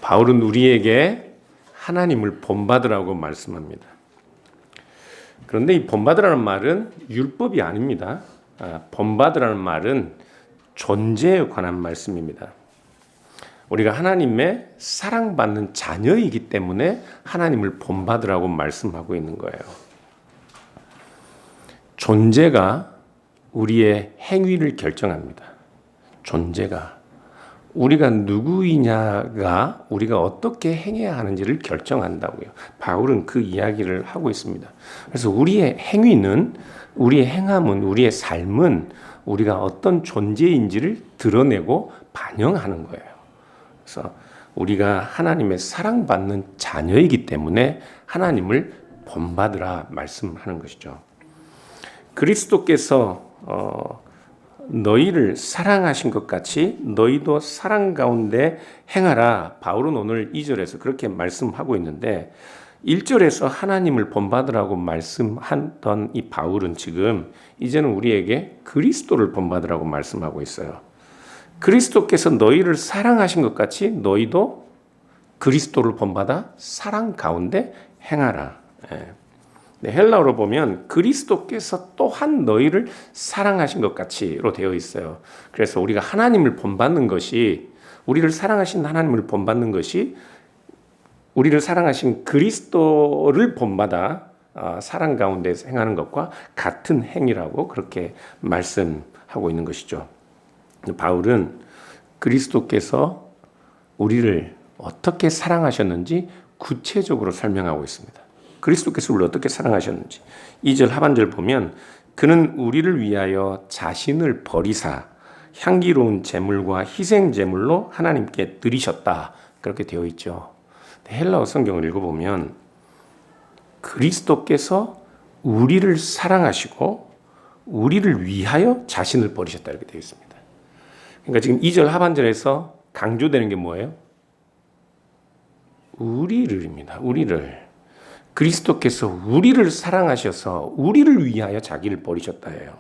바울은 우리에게 하나님을 본받으라고 말씀합니다. 그런데 이 본받으라는 말은 율법이 아닙니다. 본받으라는 말은 존재에 관한 말씀입니다. 우리가 하나님의 사랑받는 자녀이기 때문에 하나님을 본받으라고 말씀하고 있는 거예요. 존재가 우리의 행위를 결정합니다. 존재가 우리가 누구이냐가 우리가 어떻게 행해야 하는지를 결정한다고요. 바울은 그 이야기를 하고 있습니다. 그래서 우리의 행위는, 우리의 행함은, 우리의 삶은 우리가 어떤 존재인지를 드러내고 반영하는 거예요. 그래서 우리가 하나님의 사랑받는 자녀이기 때문에 하나님을 본받으라 말씀하는 것이죠. 그리스도께서 너희를 사랑하신 것 같이 너희도 사랑 가운데 행하라. 바울은 오늘 2절에서 그렇게 말씀하고 있는데 1절에서 하나님을 본받으라고 말씀하던 이 바울은 지금 이제는 우리에게 그리스도를 본받으라고 말씀하고 있어요. 그리스도께서 너희를 사랑하신 것 같이 너희도 그리스도를 본받아 사랑 가운데 행하라. 헬라어로 보면 그리스도께서 또한 너희를 사랑하신 것 같이로 되어 있어요. 그래서 우리가 하나님을 본받는 것이, 우리를 사랑하신 하나님을 본받는 것이 우리를 사랑하신 그리스도를 본받아 사랑 가운데서 행하는 것과 같은 행위라고 그렇게 말씀하고 있는 것이죠. 바울은 그리스도께서 우리를 어떻게 사랑하셨는지 구체적으로 설명하고 있습니다. 그리스도께서 우리를 어떻게 사랑하셨는지 2절 하반절 보면 그는 우리를 위하여 자신을 버리사 향기로운 제물과 희생 제물로 하나님께 드리셨다. 그렇게 되어 있죠. 헬라어 성경을 읽어보면 그리스도께서 우리를 사랑하시고 우리를 위하여 자신을 버리셨다 이렇게 되어 있습니다. 그러니까 지금 2절 하반절에서 강조되는 게 뭐예요? 우리를입니다. 우리를. 그리스도께서 우리를 사랑하셔서 우리를 위하여 자기를 버리셨다 해요.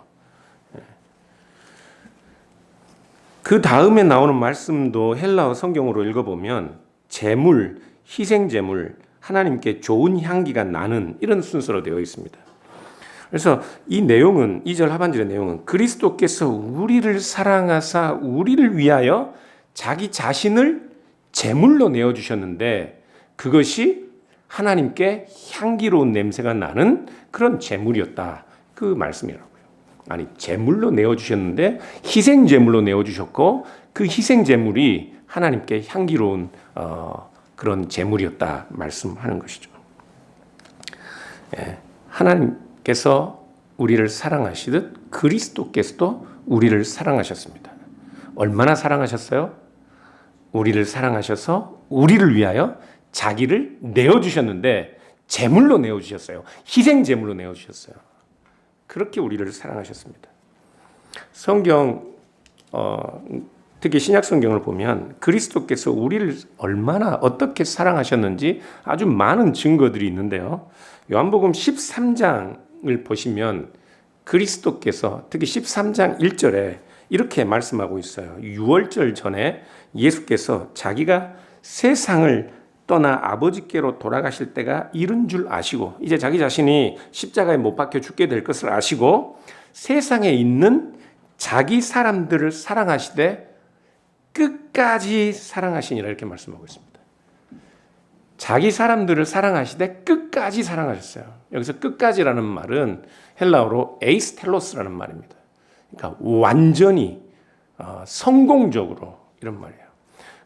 그 다음에 나오는 말씀도 헬라어 성경으로 읽어보면 제물, 희생 제물, 하나님께 좋은 향기가 나는 이런 순서로 되어 있습니다. 그래서 이 내용은 2절 하반절의 내용은 그리스도께서 우리를 사랑하사 우리를 위하여 자기 자신을 제물로 내어주셨는데 그것이 하나님께 향기로운 냄새가 나는 그런 제물이었다. 그 말씀이라고요. 아니, 제물로 내어주셨는데 희생 제물로 내어주셨고 그 희생 제물이 하나님께 향기로운 그런 제물이었다 말씀하는 것이죠. 하나님께서 우리를 사랑하시듯 그리스도께서도 우리를 사랑하셨습니다. 얼마나 사랑하셨어요? 우리를 사랑하셔서 우리를 위하여 자기를 내어주셨는데 제물로 내어주셨어요. 희생 제물로 내어주셨어요. 그렇게 우리를 사랑하셨습니다. 성경 특히 신약 성경을 보면 그리스도께서 우리를 얼마나 어떻게 사랑하셨는지 아주 많은 증거들이 있는데요. 요한복음 13장을 보시면 그리스도께서 특히 13장 1절에 이렇게 말씀하고 있어요. 유월절 전에 예수께서 자기가 세상을 떠나 아버지께로 돌아가실 때가 이른 줄 아시고 이제 자기 자신이 십자가에 못 박혀 죽게 될 것을 아시고 세상에 있는 자기 사람들을 사랑하시되 끝까지 사랑하시니라 이렇게 말씀하고 있습니다. 자기 사람들을 사랑하시되 끝까지 사랑하셨어요. 여기서 끝까지라는 말은 헬라어로 에이스텔로스라는 말입니다. 그러니까 완전히 성공적으로 이런 말이에요.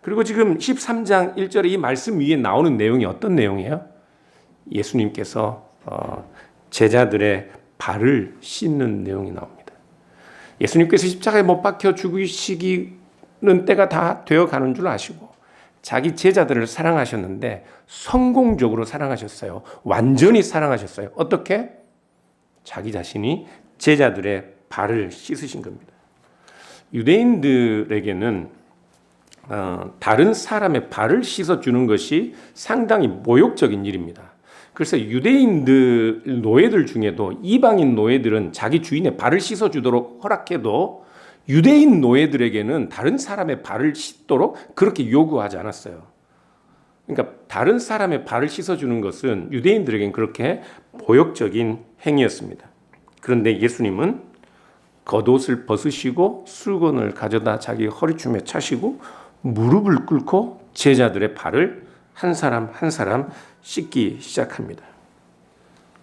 그리고 지금 13장 1절에 이 말씀 위에 나오는 내용이 어떤 내용이에요? 예수님께서 제자들의 발을 씻는 내용이 나옵니다. 예수님께서 십자가에 못 박혀 죽으시기는 때가 다 되어가는 줄 아시고 자기 제자들을 사랑하셨는데 성공적으로 사랑하셨어요. 완전히 사랑하셨어요. 어떻게? 자기 자신이 제자들의 발을 씻으신 겁니다. 유대인들에게는 다른 사람의 발을 씻어주는 것이 상당히 모욕적인 일입니다. 그래서 유대인들 노예들 중에도 이방인 노예들은 자기 주인의 발을 씻어주도록 허락해도 유대인 노예들에게는 다른 사람의 발을 씻도록 그렇게 요구하지 않았어요. 그러니까 다른 사람의 발을 씻어주는 것은 유대인들에겐 그렇게 모욕적인 행위였습니다. 그런데 예수님은 겉옷을 벗으시고 수건을 가져다 자기 허리춤에 차시고 무릎을 꿇고 제자들의 발을 한 사람 한 사람 씻기 시작합니다.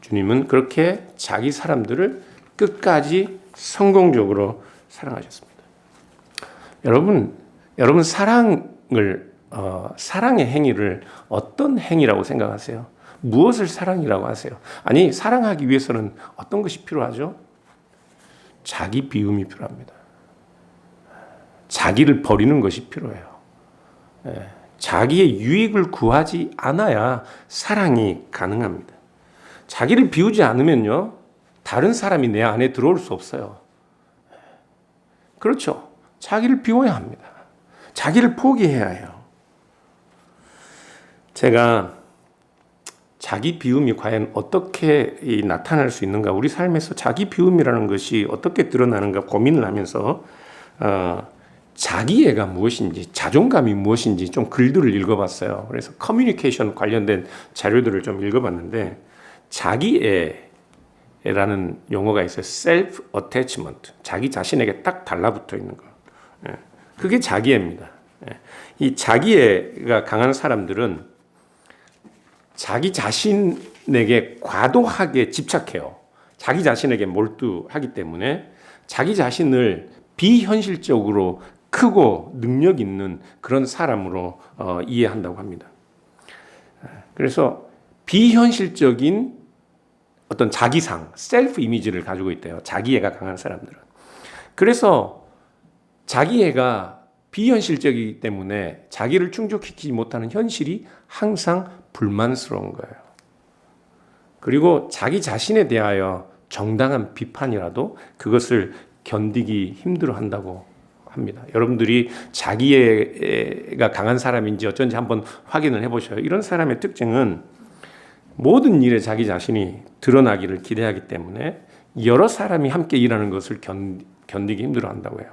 주님은 그렇게 자기 사람들을 끝까지 성공적으로 사랑하셨습니다. 여러분 사랑의 행위를 어떤 행위라고 생각하세요? 무엇을 사랑이라고 하세요? 아니, 사랑하기 위해서는 어떤 것이 필요하죠? 자기 비움이 필요합니다. 자기를 버리는 것이 필요해요. 자기의 유익을 구하지 않아야 사랑이 가능합니다. 자기를 비우지 않으면요, 다른 사람이 내 안에 들어올 수 없어요. 그렇죠. 자기를 비워야 합니다. 자기를 포기해야 해요. 제가 자기 비움이 과연 어떻게 나타날 수 있는가, 우리 삶에서 자기 비움이라는 것이 어떻게 드러나는가 고민을 하면서 자기애가 무엇인지, 자존감이 무엇인지 좀 글들을 읽어봤어요. 그래서 커뮤니케이션 관련된 자료들을 좀 읽어봤는데, 자기애라는 용어가 있어요. self attachment, 자기 자신에게 딱 달라붙어 있는 거. 그게 자기애입니다. 이 자기애가 강한 사람들은 자기 자신에게 과도하게 집착해요. 자기 자신에게 몰두하기 때문에 자기 자신을 비현실적으로 크고 능력 있는 그런 사람으로 이해한다고 합니다. 그래서 비현실적인 어떤 자기상, 셀프 이미지를 가지고 있대요. 자기애가 강한 사람들은. 그래서 자기애가 비현실적이기 때문에 자기를 충족시키지 못하는 현실이 항상 불만스러운 거예요. 그리고 자기 자신에 대하여 정당한 비판이라도 그것을 견디기 힘들어한다고 합니다. 여러분들이 자기애가 강한 사람인지 어쩐지 한번 확인을 해보셔요. 이런 사람의 특징은 모든 일에 자기 자신이 드러나기를 기대하기 때문에 여러 사람이 함께 일하는 것을 견디기 힘들어한다고 해요.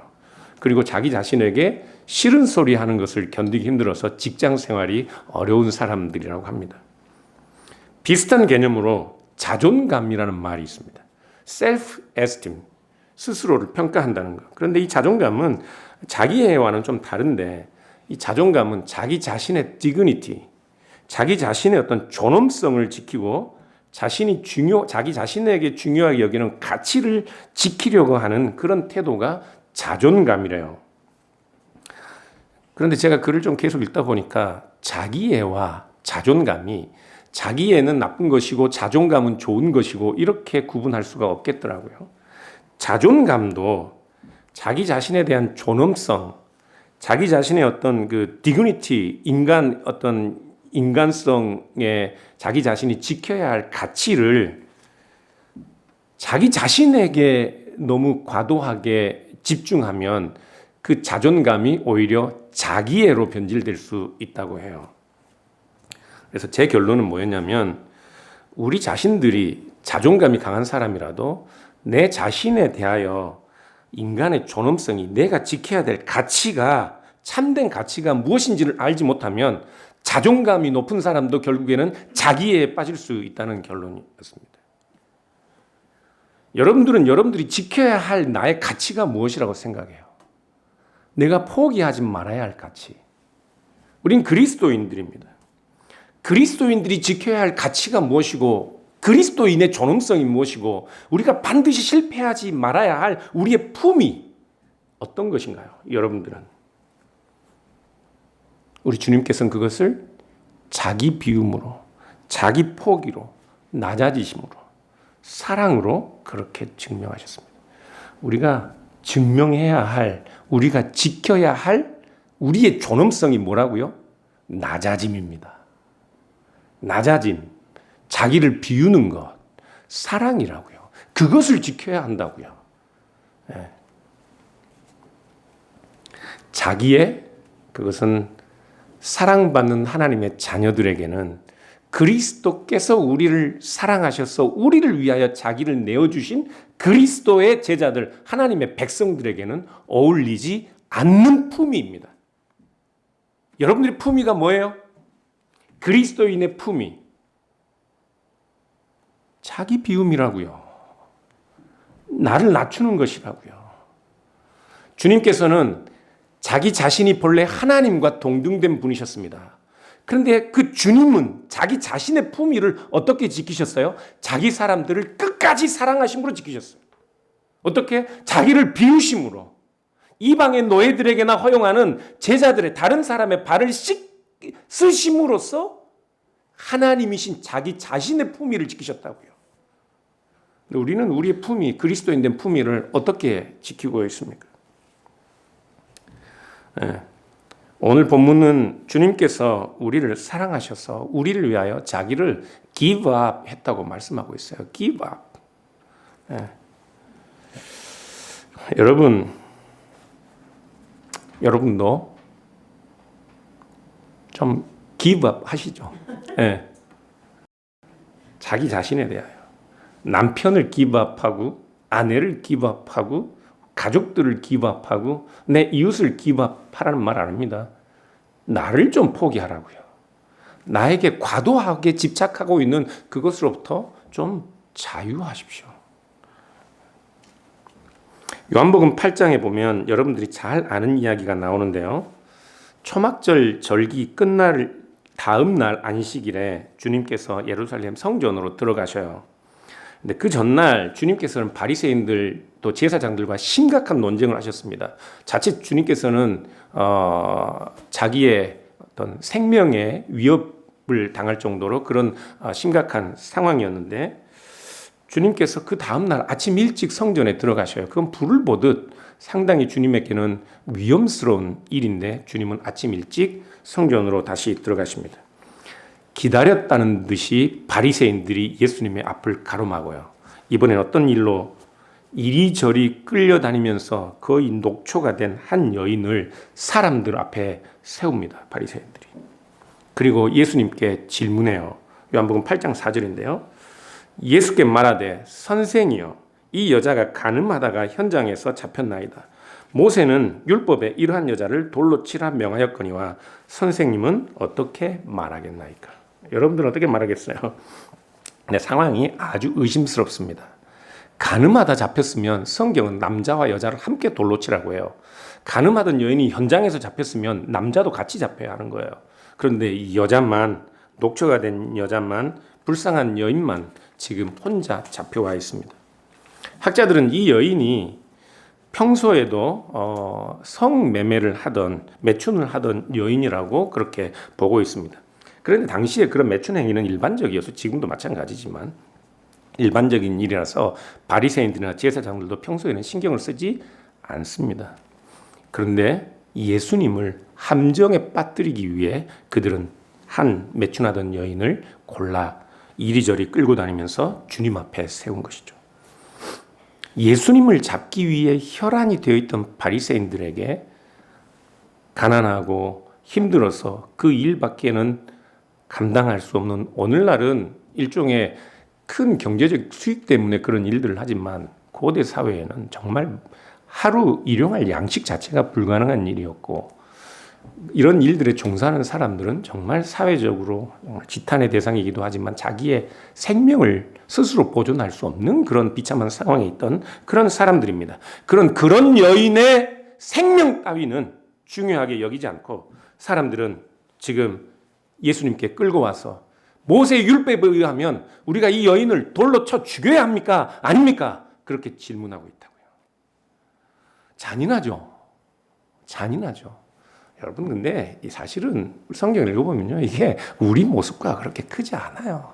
그리고 자기 자신에게 싫은 소리 하는 것을 견디기 힘들어서 직장 생활이 어려운 사람들이라고 합니다. 비슷한 개념으로 자존감이라는 말이 있습니다. self-esteem, 스스로를 평가한다는 것. 그런데 이 자존감은 자기애와는 좀 다른데, 이 자존감은 자기 자신의 dignity, 자기 자신의 어떤 존엄성을 지키고 자기 자신에게 중요하게 여기는 가치를 지키려고 하는 그런 태도가 자존감이래요. 그런데 제가 글을 좀 계속 읽다 보니까 자기애와 자존감이, 자기애는 나쁜 것이고 자존감은 좋은 것이고 이렇게 구분할 수가 없겠더라고요. 자존감도 자기 자신에 대한 존엄성, 자기 자신의 어떤 그 디그니티, 인간성에 자기 자신이 지켜야 할 가치를 자기 자신에게 너무 과도하게 집중하면 그 자존감이 오히려 자기애로 변질될 수 있다고 해요. 그래서 제 결론은 뭐였냐면, 우리 자신들이 자존감이 강한 사람이라도 내 자신에 대하여 인간의 존엄성이, 내가 지켜야 될 가치가, 참된 가치가 무엇인지를 알지 못하면 자존감이 높은 사람도 결국에는 자기애에 빠질 수 있다는 결론이었습니다. 여러분들은 여러분들이 지켜야 할 나의 가치가 무엇이라고 생각해요? 내가 포기하지 말아야 할 가치. 우린 그리스도인들입니다. 그리스도인들이 지켜야 할 가치가 무엇이고, 그리스도인의 존엄성이 무엇이고, 우리가 반드시 실패하지 말아야 할 우리의 품이 어떤 것인가요? 여러분들은. 우리 주님께서는 그것을 자기 비움으로, 자기 포기로, 낮아지심으로, 사랑으로 그렇게 증명하셨습니다. 우리가 증명해야 할, 우리가 지켜야 할 우리의 존엄성이 뭐라고요? 낮아짐입니다. 낮아짐, 자기를 비우는 것, 사랑이라고요. 그것을 지켜야 한다고요. 네. 자기의, 그것은 사랑받는 하나님의 자녀들에게는 그리스도께서 우리를 사랑하셔서 우리를 위하여 자기를 내어주신 그리스도의 제자들, 하나님의 백성들에게는 어울리지 않는 품위입니다. 여러분들의 품위가 뭐예요? 그리스도인의 품위, 자기 비움이라고요. 나를 낮추는 것이라고요. 주님께서는 자기 자신이 본래 하나님과 동등된 분이셨습니다. 그런데 그 주님은 자기 자신의 품위를 어떻게 지키셨어요? 자기 사람들을 끝까지 사랑하심으로 지키셨어요. 어떻게? 자기를 비우심으로. 이방의 노예들에게나 허용하는 제자들의 다른 사람의 발을 쓰심으로써 하나님이신 자기 자신의 품위를 지키셨다고요. 근데 우리는 우리의 품위, 그리스도인 된 품위를 어떻게 지키고 있습니까? 네. 오늘 본문은 주님께서 우리를 사랑하셔서 우리를 위하여 자기를 give up 했다고 말씀하고 있어요. give up. 네. 여러분도 좀 give up 하시죠. 네. 자기 자신에 대하여. 남편을 give up 하고, 아내를 give up 하고, 가족들을 give up 하고, 내 이웃을 give up 하라는 말 안 합니다. 나를 좀 포기하라고요. 나에게 과도하게 집착하고 있는 그것으로부터 좀 자유하십시오. 요한복음 8장에 보면 여러분들이 잘 아는 이야기가 나오는데요. 초막절 절기 끝날 다음 날 안식일에 주님께서 예루살렘 성전으로 들어가셔요. 근데 그 전날 주님께서는 바리새인들 또 제사장들과 심각한 논쟁을 하셨습니다. 자칫 주님께서는 자기의 어떤 생명에 위협을 당할 정도로 그런 심각한 상황이었는데 주님께서 그 다음날 아침 일찍 성전에 들어가셔요. 그건 불을 보듯 상당히 주님에게는 위험스러운 일인데 주님은 아침 일찍 성전으로 다시 들어가십니다. 기다렸다는 듯이 바리새인들이 예수님의 앞을 가로막아요. 이번엔 어떤 일로 이리저리 끌려다니면서 거의 녹초가 된 한 여인을 사람들 앞에 세웁니다. 바리새인들이. 그리고 예수님께 질문해요. 요한복음 8장 4절인데요. 예수께 말하되 선생이여 이 여자가 간음하다가 현장에서 잡혔나이다. 모세는 율법에 이러한 여자를 돌로 치라 명하였거니와 선생님은 어떻게 말하겠나이까? 여러분들은 어떻게 말하겠어요? 근데 상황이 아주 의심스럽습니다. 간음하다 잡혔으면 성경은 남자와 여자를 함께 돌로 치라고 해요. 간음하던 여인이 현장에서 잡혔으면 남자도 같이 잡혀야 하는 거예요. 그런데 이 여자만, 녹초가 된 여자만, 불쌍한 여인만 지금 혼자 잡혀와 있습니다. 학자들은 이 여인이 평소에도 성매매를 하던, 매춘을 하던 여인이라고 그렇게 보고 있습니다. 그런데 당시에 그런 매춘 행위는 일반적이어서 지금도 마찬가지지만 일반적인 일이라서 바리새인들이나 제사장들도 평소에는 신경을 쓰지 않습니다. 그런데 예수님을 함정에 빠뜨리기 위해 그들은 한 매춘하던 여인을 골라 이리저리 끌고 다니면서 주님 앞에 세운 것이죠. 예수님을 잡기 위해 혈안이 되어 있던 바리새인들에게 가난하고 힘들어서 그 일밖에는 감당할 수 없는 오늘날은 일종의 큰 경제적 수익 때문에 그런 일들을 하지만 고대 사회에는 정말 하루 일용할 양식 자체가 불가능한 일이었고 이런 일들에 종사하는 사람들은 정말 사회적으로 지탄의 대상이기도 하지만 자기의 생명을 스스로 보존할 수 없는 그런 비참한 상황에 있던 그런 사람들입니다. 그런 여인의 생명 따위는 중요하게 여기지 않고 사람들은 지금 예수님께 끌고 와서 모세의 율법에 의하면 우리가 이 여인을 돌로 쳐 죽여야 합니까? 아닙니까? 그렇게 질문하고 있다고요. 잔인하죠. 여러분 근데 사실은 성경을 읽어보면요. 이게 우리 모습과 그렇게 크지 않아요.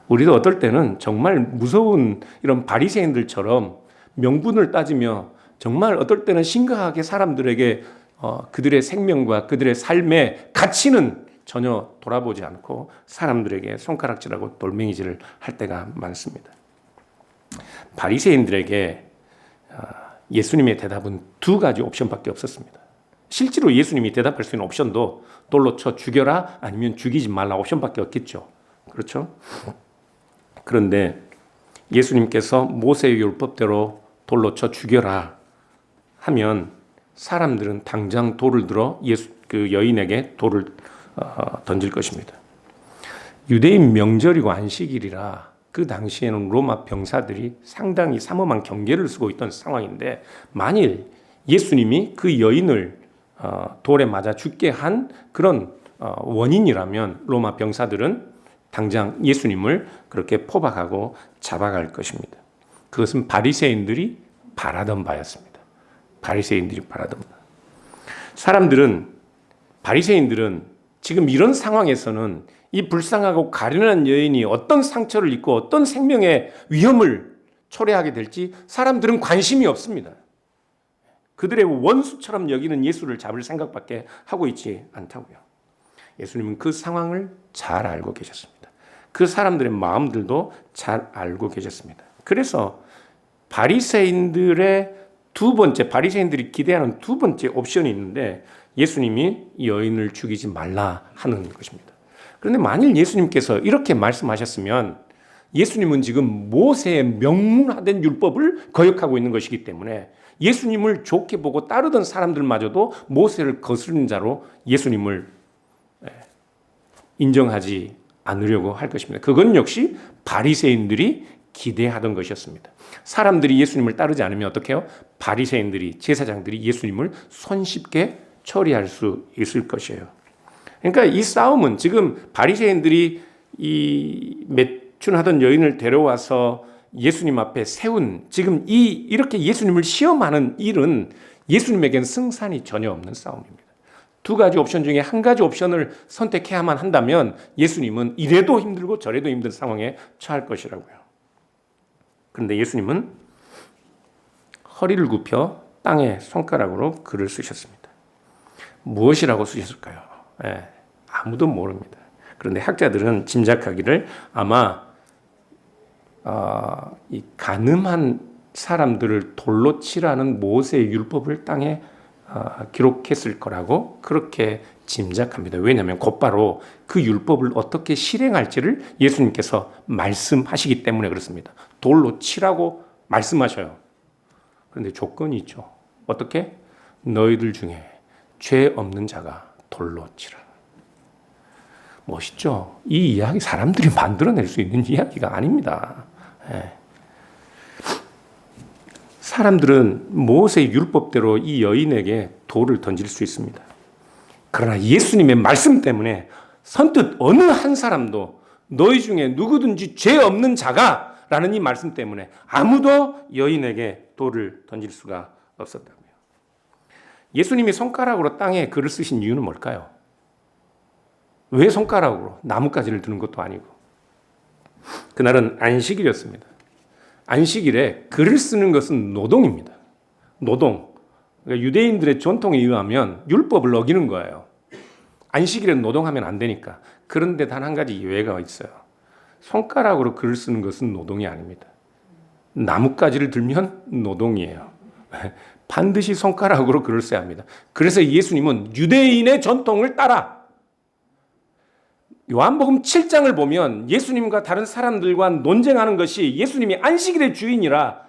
우리도 어떨 때는 정말 무서운 이런 바리새인들처럼 명분을 따지며 정말 어떨 때는 심각하게 사람들에게 그들의 생명과 그들의 삶의 가치는 전혀 돌아보지 않고 사람들에게 손가락질하고 돌멩이질을 할 때가 많습니다. 바리새인들에게 예수님의 대답은 두 가지 옵션밖에 없었습니다. 실제로 예수님이 대답할 수 있는 옵션도 돌로 쳐 죽여라 아니면 죽이지 말라 옵션밖에 없겠죠. 그렇죠? 그런데 예수님께서 모세의 율법대로 돌로 쳐 죽여라 하면 사람들은 당장 돌을 들어 그 여인에게 돌을 던질 것입니다. 유대인 명절이고 안식일이라 그 당시에는 로마 병사들이 상당히 삼엄한 경계를 쓰고 있던 상황인데, 만일 예수님이 그 여인을 돌에 맞아 죽게 한 그런 원인이라면 로마 병사들은 당장 예수님을 그렇게 포박하고 잡아갈 것입니다. 그것은 바리새인들이 바라던 바였습니다. 바리새인들이 바라던 바. 바리새인들은 지금 이런 상황에서는 이 불쌍하고 가련한 여인이 어떤 상처를 입고 어떤 생명의 위험을 초래하게 될지 사람들은 관심이 없습니다. 그들의 원수처럼 여기는 예수를 잡을 생각밖에 하고 있지 않다고요. 예수님은 그 상황을 잘 알고 계셨습니다. 그 사람들의 마음들도 잘 알고 계셨습니다. 그래서 바리새인들이 기대하는 두 번째 옵션이 있는데, 예수님이 여인을 죽이지 말라 하는 것입니다. 그런데 만일 예수님께서 이렇게 말씀하셨으면 예수님은 지금 모세의 명문화된 율법을 거역하고 있는 것이기 때문에 예수님을 좋게 보고 따르던 사람들마저도 모세를 거스르는 자로 예수님을 인정하지 않으려고 할 것입니다. 그건 역시 바리새인들이 기대하던 것이었습니다. 사람들이 예수님을 따르지 않으면 어떻게 해요? 바리새인들이, 제사장들이 예수님을 손쉽게 처리할 수 있을 것이에요. 그러니까 이 싸움은 지금 바리새인들이 이 매춘하던 여인을 데려와서 예수님 앞에 세운, 지금 이렇게 예수님을 시험하는 일은 예수님에겐 승산이 전혀 없는 싸움입니다. 두 가지 옵션 중에 한 가지 옵션을 선택해야만 한다면 예수님은 이래도 힘들고 저래도 힘든 상황에 처할 것이라고요. 그런데 예수님은 허리를 굽혀 땅에 손가락으로 글을 쓰셨습니다. 무엇이라고 쓰셨을까요? 아무도 모릅니다. 그런데 학자들은 짐작하기를 아마 이 간음한 사람들을 돌로 치라는 모세의 율법을 땅에 기록했을 거라고 그렇게 짐작합니다. 왜냐하면 곧바로 그 율법을 어떻게 실행할지를 예수님께서 말씀하시기 때문에 그렇습니다. 돌로 치라고 말씀하셔요. 그런데 조건이 있죠. 어떻게? 너희들 중에 죄 없는 자가 돌로 치라. 멋있죠? 이 이야기 사람들이 만들어낼 수 있는 이야기가 아닙니다. 사람들은 모세의 율법대로 이 여인에게 돌을 던질 수 있습니다. 그러나 예수님의 말씀 때문에 선뜻 어느 한 사람도 너희 중에 누구든지 죄 없는 자가 라는 이 말씀 때문에 아무도 여인에게 돌을 던질 수가 없었다고요. 예수님이 손가락으로 땅에 글을 쓰신 이유는 뭘까요? 왜 손가락으로? 나뭇가지를 드는 것도 아니고. 그날은 안식일이었습니다. 안식일에 글을 쓰는 것은 노동입니다. 노동. 그러니까 유대인들의 전통에 의하면 율법을 어기는 거예요. 안식일에 노동하면 안 되니까. 그런데 단 한 가지 예외가 있어요. 손가락으로 글을 쓰는 것은 노동이 아닙니다. 나뭇가지를 들면 노동이에요. 반드시 손가락으로 글을 써야 합니다. 그래서 예수님은 유대인의 전통을 따라 요한복음 7장을 보면 예수님과 다른 사람들과 논쟁하는 것이 예수님이 안식일의 주인이라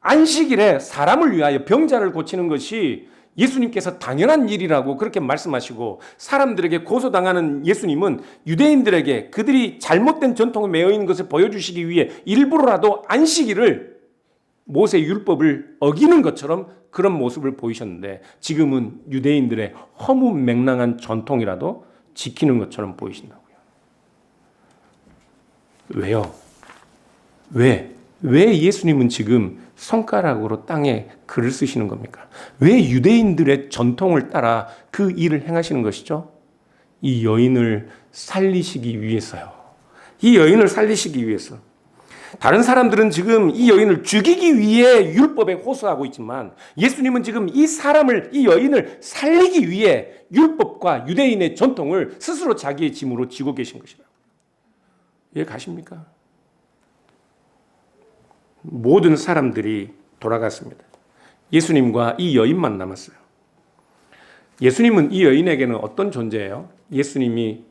안식일에 사람을 위하여 병자를 고치는 것이 예수님께서 당연한 일이라고 그렇게 말씀하시고, 사람들에게 고소당하는 예수님은 유대인들에게 그들이 잘못된 전통에 매여 있는 것을 보여주시기 위해 일부러라도 안식일을 모세 율법을 어기는 것처럼 그런 모습을 보이셨는데, 지금은 유대인들의 허무맹랑한 전통이라도 지키는 것처럼 보이신다고요. 왜요? 왜 예수님은 지금 손가락으로 땅에 글을 쓰시는 겁니까? 왜 유대인들의 전통을 따라 그 일을 행하시는 것이죠? 이 여인을 살리시기 위해서요. 이 여인을 살리시기 위해서. 다른 사람들은 지금 이 여인을 죽이기 위해 율법에 호소하고 있지만 예수님은 지금 이 여인을 살리기 위해 율법과 유대인의 전통을 스스로 자기의 짐으로 지고 계신 것이라고. 이해 가십니까? 모든 사람들이 돌아갔습니다. 예수님과 이 여인만 남았어요. 예수님은 이 여인에게는 어떤 존재예요? 예수님이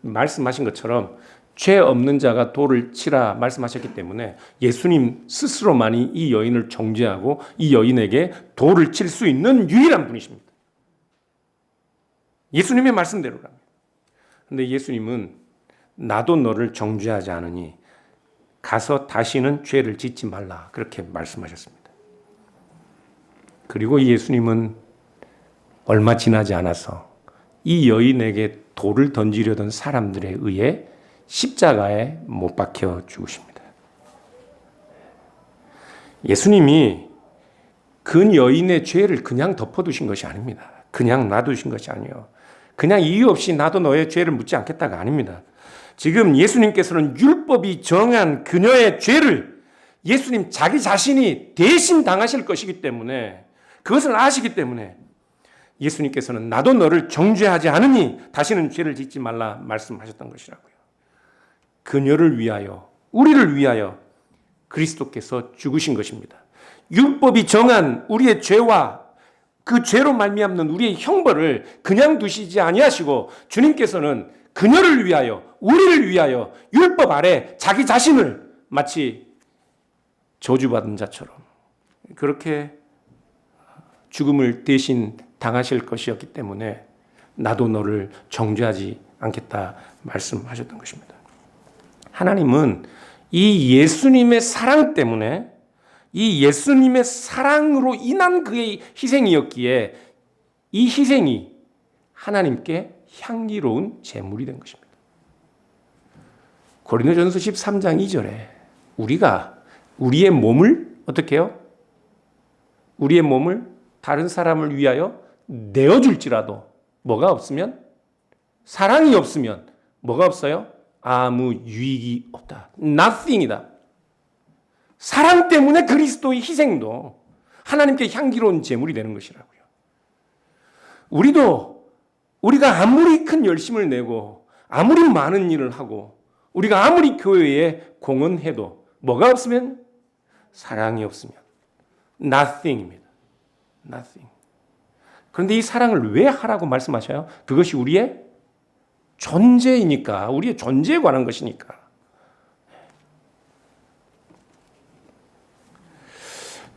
말씀하신 것처럼 죄 없는 자가 돌을 치라 말씀하셨기 때문에 예수님 스스로만이 이 여인을 정죄하고 이 여인에게 돌을 칠 수 있는 유일한 분이십니다. 예수님의 말씀대로랍니다. 그런데 예수님은 나도 너를 정죄하지 않으니 가서 다시는 죄를 짓지 말라. 그렇게 말씀하셨습니다. 그리고 예수님은 얼마 지나지 않아서 이 여인에게 돌을 던지려던 사람들에 의해 십자가에 못 박혀 죽으십니다. 예수님이 그 여인의 죄를 그냥 덮어두신 것이 아닙니다. 그냥 놔두신 것이 아니에요. 그냥 이유 없이 나도 너의 죄를 묻지 않겠다가 아닙니다. 지금 예수님께서는 율법이 정한 그녀의 죄를 예수님 자기 자신이 대신 당하실 것이기 때문에, 그것을 아시기 때문에 예수님께서는 나도 너를 정죄하지 않으니 다시는 죄를 짓지 말라 말씀하셨던 것이라고요. 그녀를 위하여, 우리를 위하여 그리스도께서 죽으신 것입니다. 율법이 정한 우리의 죄와 그 죄로 말미암는 우리의 형벌을 그냥 두시지 아니하시고 주님께서는 그녀를 위하여, 우리를 위하여 율법 아래 자기 자신을 마치 저주받은 자처럼 그렇게 죽음을 대신 당하실 것이었기 때문에 나도 너를 정죄하지 않겠다 말씀하셨던 것입니다. 하나님은 이 예수님의 사랑 때문에, 이 예수님의 사랑으로 인한 그의 희생이었기에 이 희생이 하나님께 향기로운 제물이 된 것입니다. 고린도전서 13장 2절에 우리가 우리의 몸을 어떻게 해요? 우리의 몸을 다른 사람을 위하여 내어줄지라도 뭐가 없으면, 사랑이 없으면 뭐가 없어요? 아무 유익이 없다. nothing이다. 사랑 때문에 그리스도의 희생도 하나님께 향기로운 제물이 되는 것이라고요. 우리가 아무리 큰 열심을 내고 아무리 많은 일을 하고 우리가 아무리 교회에 공헌해도 뭐가 없으면, 사랑이 없으면 nothing입니다. nothing. 그런데 이 사랑을 왜 하라고 말씀하셔요? 그것이 우리의 존재이니까, 우리의 존재에 관한 것이니까.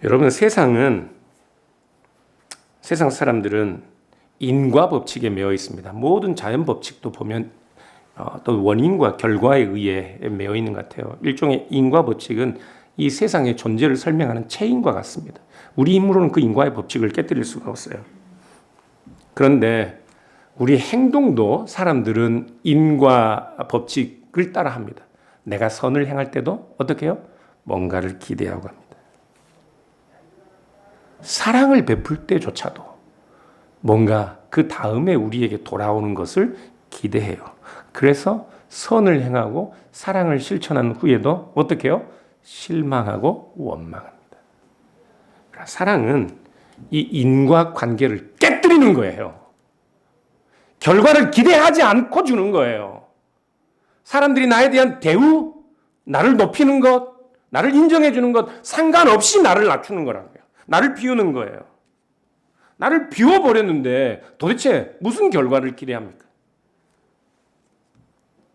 여러분, 세상 사람들은 인과 법칙에 매여 있습니다. 모든 자연 법칙도 보면 또 원인과 결과에 의해 매여 있는 것 같아요. 일종의 인과 법칙은 이 세상의 존재를 설명하는 체인과 같습니다. 우리 힘으로는 그 인과의 법칙을 깨뜨릴 수가 없어요. 그런데 우리 행동도 사람들은 인과 법칙을 따라합니다. 내가 선을 행할 때도 어떻게 해요? 뭔가를 기대하고 합니다. 사랑을 베풀 때조차도 뭔가 그 다음에 우리에게 돌아오는 것을 기대해요. 그래서 선을 행하고 사랑을 실천한 후에도 어떻게 해요? 실망하고 원망합니다. 그러니까 사랑은 이 인과관계를 깨뜨리는 거예요. 결과를 기대하지 않고 주는 거예요. 사람들이 나에 대한 대우, 나를 높이는 것, 나를 인정해 주는 것 상관없이 나를 낮추는 거라고요. 나를 비우는 거예요. 나를 비워버렸는데 도대체 무슨 결과를 기대합니까?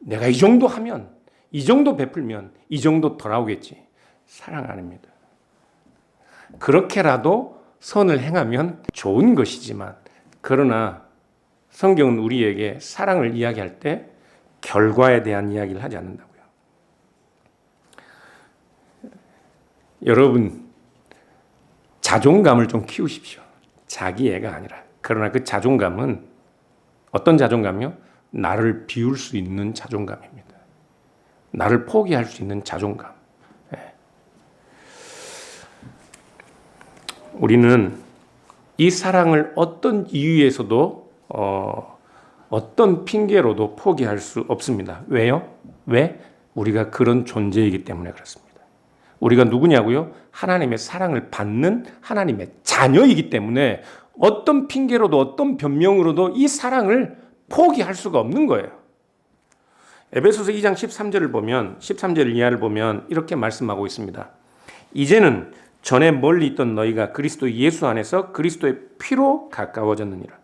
내가 이 정도 하면, 이 정도 베풀면 이 정도 돌아오겠지. 사랑 아닙니다. 그렇게라도 선을 행하면 좋은 것이지만, 그러나 성경은 우리에게 사랑을 이야기할 때 결과에 대한 이야기를 하지 않는다고요. 여러분, 자존감을 좀 키우십시오. 자기애가 아니라. 그러나 그 자존감은 어떤 자존감이요? 나를 비울 수 있는 자존감입니다. 나를 포기할 수 있는 자존감. 우리는 이 사랑을 어떤 이유에서도 어떤 핑계로도 포기할 수 없습니다. 왜요? 왜? 우리가 그런 존재이기 때문에 그렇습니다. 우리가 누구냐고요? 하나님의 사랑을 받는 하나님의 자녀이기 때문에 어떤 핑계로도 어떤 변명으로도 이 사랑을 포기할 수가 없는 거예요. 에베소서 2장 13절을 보면, 13절 이하를 보면 이렇게 말씀하고 있습니다. 이제는 전에 멀리 있던 너희가 그리스도 예수 안에서 그리스도의 피로 가까워졌느니라.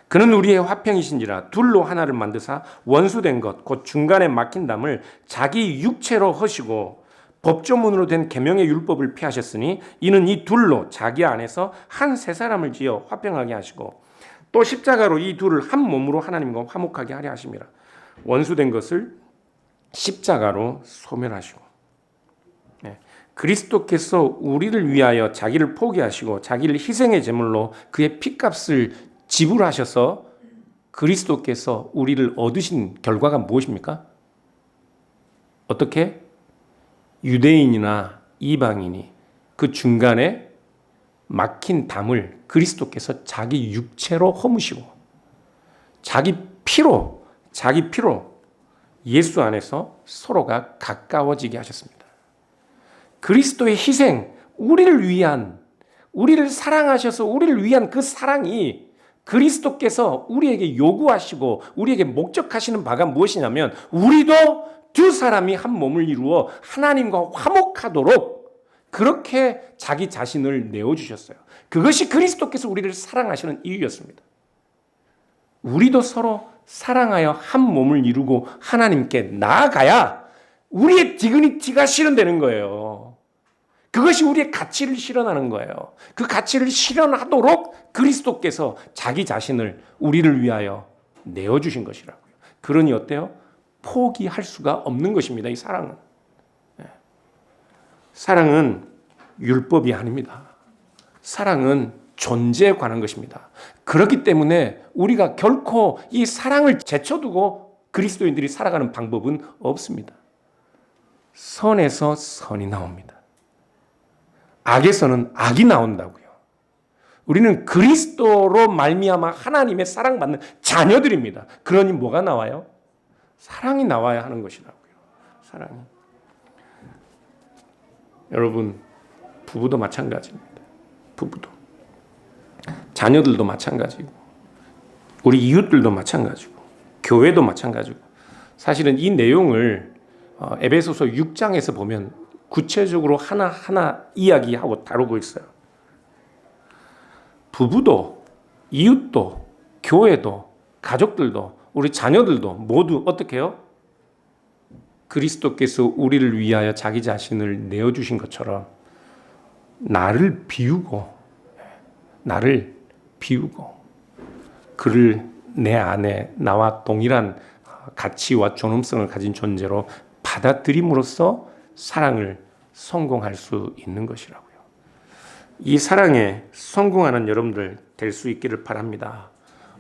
그는 우리의 화평이신지라 둘로 하나를 만드사 원수된 것 곧 중간에 막힌 담을 자기 육체로 허시고 법조문으로 된 계명의 율법을 피하셨으니 이는 이 둘로 자기 안에서 한 새 사람을 지어 화평하게 하시고 또 십자가로 이 둘을 한 몸으로 하나님과 화목하게 하려 하심이라. 원수된 것을 십자가로 소멸하시고, 그리스도께서 우리를 위하여 자기를 포기하시고 자기를 희생의 제물로 그의 피값을 지불하셔서 그리스도께서 우리를 얻으신 결과가 무엇입니까? 어떻게? 유대인이나 이방인이 그 중간에 막힌 담을 그리스도께서 자기 육체로 허무시고 자기 피로 예수 안에서 서로가 가까워지게 하셨습니다. 그리스도의 희생, 우리를 사랑하셔서 우리를 위한 그 사랑이 그리스도께서 우리에게 요구하시고 우리에게 목적하시는 바가 무엇이냐면 우리도 두 사람이 한 몸을 이루어 하나님과 화목하도록 그렇게 자기 자신을 내어주셨어요. 그것이 그리스도께서 우리를 사랑하시는 이유였습니다. 우리도 서로 사랑하여 한 몸을 이루고 하나님께 나아가야 우리의 디그니티가 실현되는 거예요. 그것이 우리의 가치를 실현하는 거예요. 그 가치를 실현하도록 그리스도께서 자기 자신을 우리를 위하여 내어주신 것이라고요. 그러니 어때요? 포기할 수가 없는 것입니다. 이 사랑은. 사랑은 율법이 아닙니다. 사랑은 존재에 관한 것입니다. 그렇기 때문에 우리가 결코 이 사랑을 제쳐두고 그리스도인들이 살아가는 방법은 없습니다. 선에서 선이 나옵니다. 악에서는 악이 나온다고요. 우리는 그리스도로 말미암아 하나님의 사랑받는 자녀들입니다. 그러니 뭐가 나와요? 사랑이 나와야 하는 것이라고요. 사랑이. 여러분, 부부도 마찬가지입니다. 부부도. 자녀들도 마찬가지고, 우리 이웃들도 마찬가지고, 교회도 마찬가지고. 사실은 이 내용을 에베소서 6장에서 보면 구체적으로 하나하나 이야기하고 다루고 있어요. 부부도, 이웃도, 교회도, 가족들도, 우리 자녀들도 모두 어떻게 해요? 그리스도께서 우리를 위하여 자기 자신을 내어주신 것처럼 나를 비우고 그를 내 안에 나와 동일한 가치와 존엄성을 가진 존재로 받아들임으로써 사랑을 성공할 수 있는 것이라고요. 이 사랑에 성공하는 여러분들 될 수 있기를 바랍니다.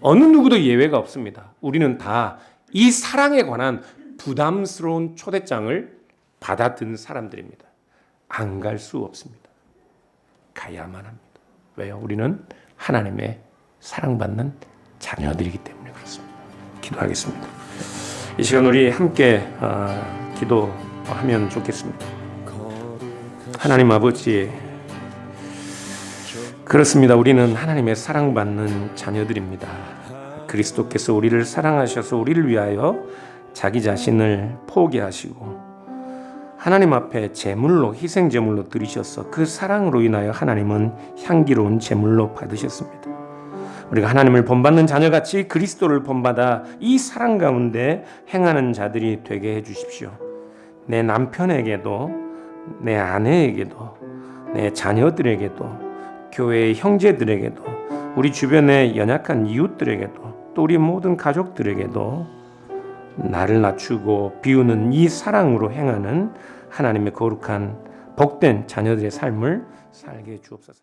어느 누구도 예외가 없습니다. 우리는 다 이 사랑에 관한 부담스러운 초대장을 받아든 사람들입니다. 안 갈 수 없습니다. 가야만 합니다. 왜요? 우리는 하나님의 사랑받는 자녀들이기 때문에 그렇습니다. 기도하겠습니다. 이 시간 우리 함께 기도하면 좋겠습니다. 하나님 아버지, 그렇습니다. 우리는 하나님의 사랑받는 자녀들입니다. 그리스도께서 우리를 사랑하셔서 우리를 위하여 자기 자신을 포기하시고 하나님 앞에 제물로, 희생 제물로 드리셔서 그 사랑으로 인하여 하나님은 향기로운 제물로 받으셨습니다. 우리가 하나님을 본받는 자녀같이 그리스도를 본받아 이 사랑 가운데 행하는 자들이 되게 해주십시오. 내 남편에게도, 내 아내에게도, 내 자녀들에게도, 교회의 형제들에게도, 우리 주변의 연약한 이웃들에게도, 또 우리 모든 가족들에게도 나를 낮추고 비우는 이 사랑으로 행하는 하나님의 거룩한 복된 자녀들의 삶을 살게 주옵소서.